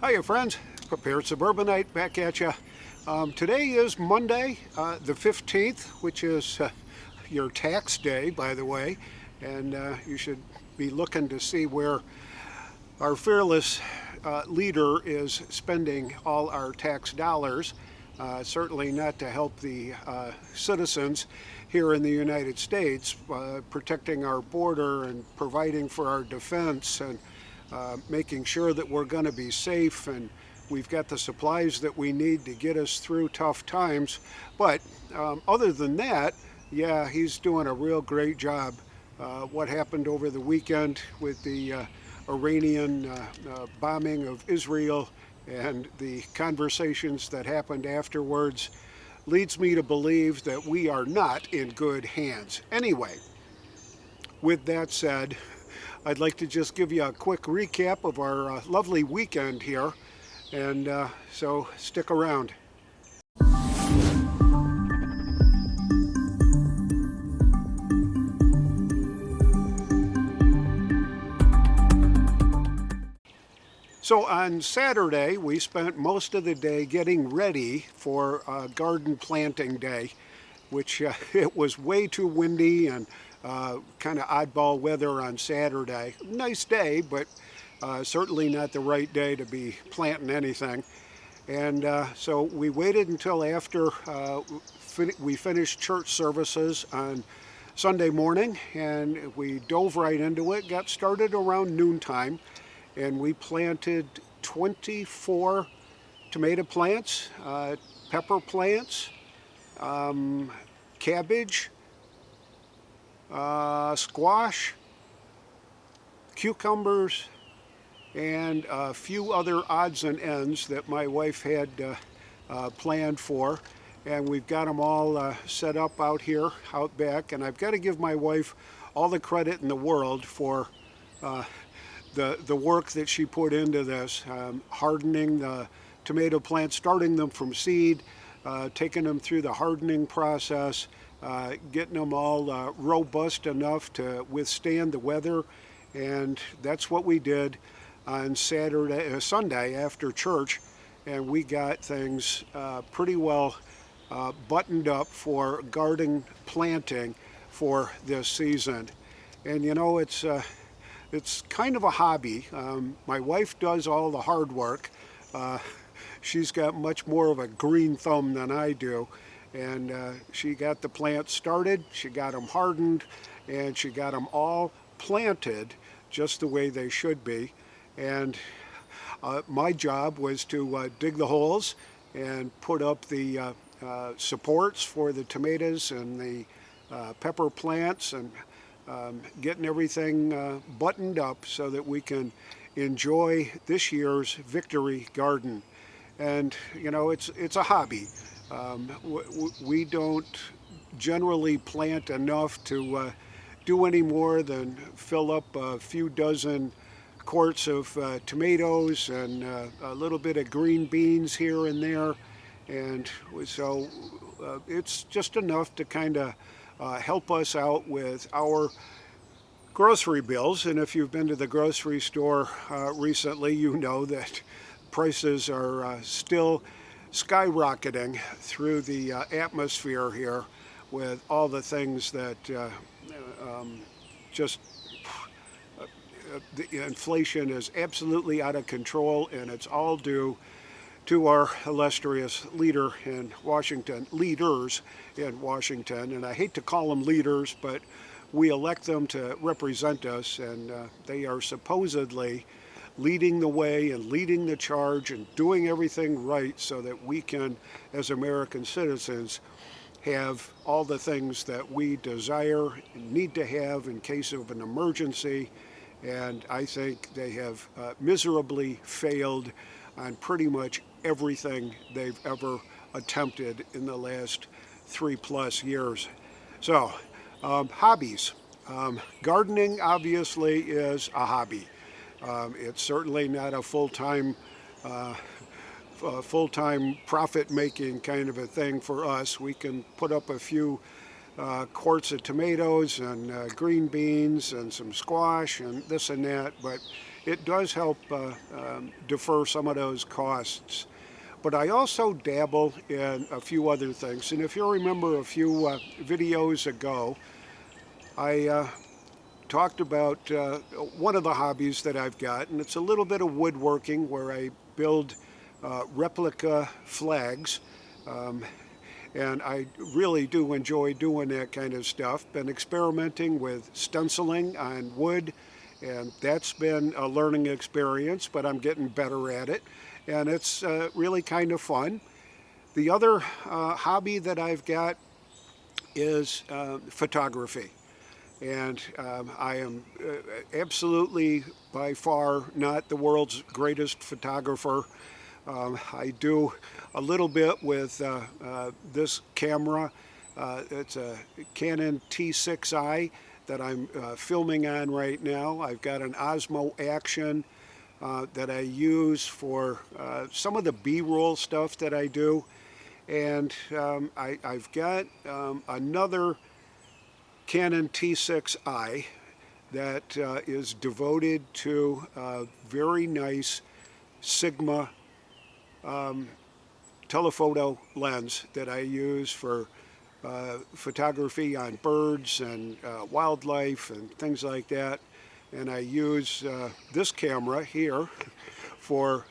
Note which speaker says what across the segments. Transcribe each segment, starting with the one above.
Speaker 1: Hiya friends, Prepared Suburbanite back at you. Today is Monday, the 15th, which is your tax day, by the way, and you should be looking to see where our fearless leader is spending all our tax dollars. Certainly not to help the citizens here in the United States, protecting our border and providing for our defense and making sure that we're going to be safe and we've got the supplies that we need to get us through tough times. But other than that, yeah, he's doing a real great job. What happened over the weekend with the Iranian bombing of Israel and the conversations that happened afterwards leads me to believe that we are not in good hands. Anyway, with that said, I'd like to just give you a quick recap of our lovely weekend here, and so stick around. So on Saturday, we spent most of the day getting ready for garden planting day, which it was way too windy and kind of oddball weather on Saturday. Nice day, but certainly not the right day to be planting anything. And so we waited until after we finished church services on Sunday morning, and we dove right into it. Got started around noontime, and we planted 24 tomato plants, pepper plants, cabbage, squash, cucumbers, and a few other odds and ends that my wife had planned for. And we've got them all set up out here, out back. And I've got to give my wife all the credit in the world for the work that she put into this, hardening the tomato plants, starting them from seed, taking them through the hardening process, getting them all robust enough to withstand the weather. And that's what we did on Sunday after church, and we got things pretty well buttoned up for garden planting for this season. And you know, it's kind of a hobby. My wife does all the hard work. She's got much more of a green thumb than I do. And she got the plants started, she got them hardened, and she got them all planted just the way they should be. And my job was to dig the holes and put up the supports for the tomatoes and the pepper plants, and getting everything buttoned up so that we can enjoy this year's victory garden. And you know, it's a hobby. We don't generally plant enough to do any more than fill up a few dozen quarts of tomatoes and a little bit of green beans here and there. And so it's just enough to kind of help us out with our grocery bills. And if you've been to the grocery store recently, you know that prices are still skyrocketing through the atmosphere here with all the things that just the inflation is absolutely out of control, and it's all due to our illustrious leaders in Washington. And I hate to call them leaders, but we elect them to represent us, and they are supposedly leading the way and leading the charge and doing everything right so that we can, as American citizens, have all the things that we desire and need to have in case of an emergency. And I think they have miserably failed on pretty much everything they've ever attempted in the last 3+ years. So, hobbies. Gardening obviously is a hobby. It's certainly not a full-time profit-making kind of a thing for us. We can put up a few quarts of tomatoes and green beans and some squash and this and that, but it does help defer some of those costs. But I also dabble in a few other things. And if you remember a few videos ago, I talked about one of the hobbies that I've got, and it's a little bit of woodworking where I build replica flags. Um, and I really do enjoy doing that kind of stuff. Been experimenting with stenciling on wood, and that's been a learning experience, but I'm getting better at it, and it's really kind of fun. The other hobby that I've got is photography. And I am absolutely by far not the world's greatest photographer. I do a little bit with this camera. It's a Canon T6i that I'm filming on right now. I've got an Osmo Action that I use for some of the B-roll stuff that I do. And I've got another Canon T6i that is devoted to a very nice Sigma telephoto lens that I use for photography on birds and wildlife and things like that. And I use this camera here for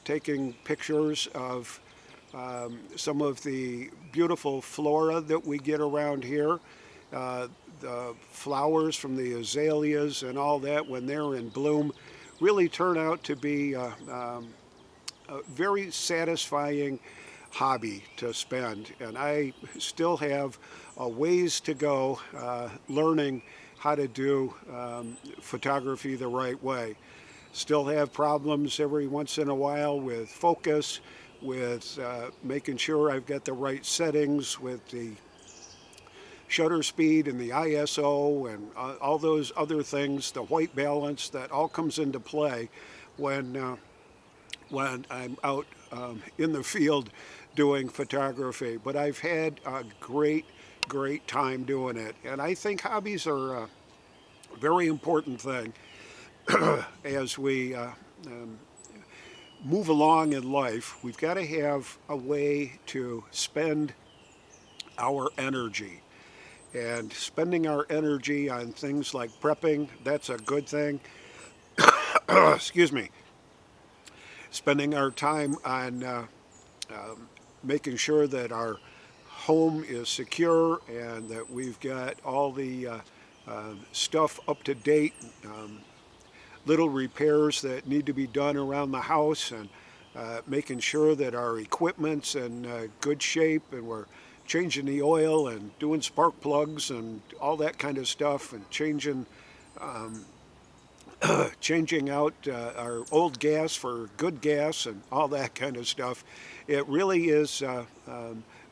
Speaker 1: taking pictures of some of the beautiful flora that we get around here. The flowers from the azaleas and all that when they're in bloom really turn out to be a very satisfying hobby to spend. And I still have a ways to go learning how to do photography the right way. Still have problems every once in a while with focus, with making sure I've got the right settings with the shutter speed and the ISO and all those other things, the white balance, that all comes into play when I'm out in the field doing photography. But I've had a great time doing it. And I think hobbies are a very important thing as we move along in life. We've got to have a way to spend our energy. And spending our energy on things like prepping, that's a good thing. Excuse me. Spending our time on making sure that our home is secure and that we've got all the stuff up to date, little repairs that need to be done around the house, and making sure that our equipment's in good shape and we're changing the oil and doing spark plugs and all that kind of stuff, and changing out our old gas for good gas and all that kind of stuff. It really is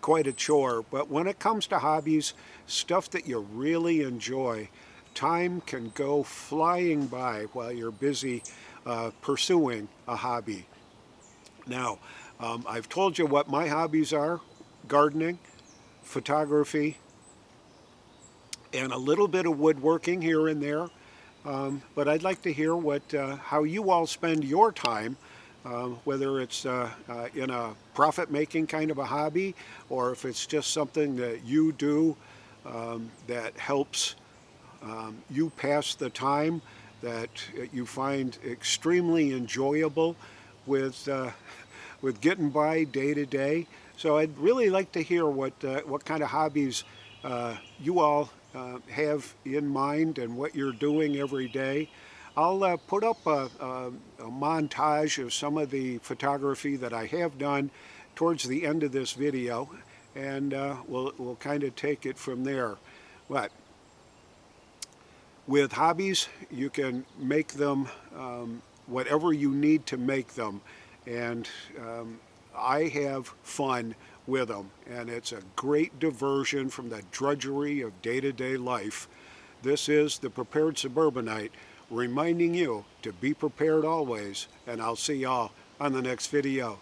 Speaker 1: quite a chore. But when it comes to hobbies, stuff that you really enjoy, time can go flying by while you're busy pursuing a hobby. Now, I've told you what my hobbies are: gardening, photography, and a little bit of woodworking here and there. But I'd like to hear how you all spend your time, whether it's in a profit-making kind of a hobby, or if it's just something that you do that helps you pass the time, that you find extremely enjoyable with getting by day to day. So I'd really like to hear what kind of hobbies you all have in mind and what you're doing every day. I'll put up a montage of some of the photography that I have done towards the end of this video, and we'll kind of take it from there. But with hobbies, you can make them whatever you need to make them, and I have fun with them, and it's a great diversion from the drudgery of day-to-day life. This is the Prepared Suburbanite, reminding you to be prepared always, and I'll see y'all on the next video.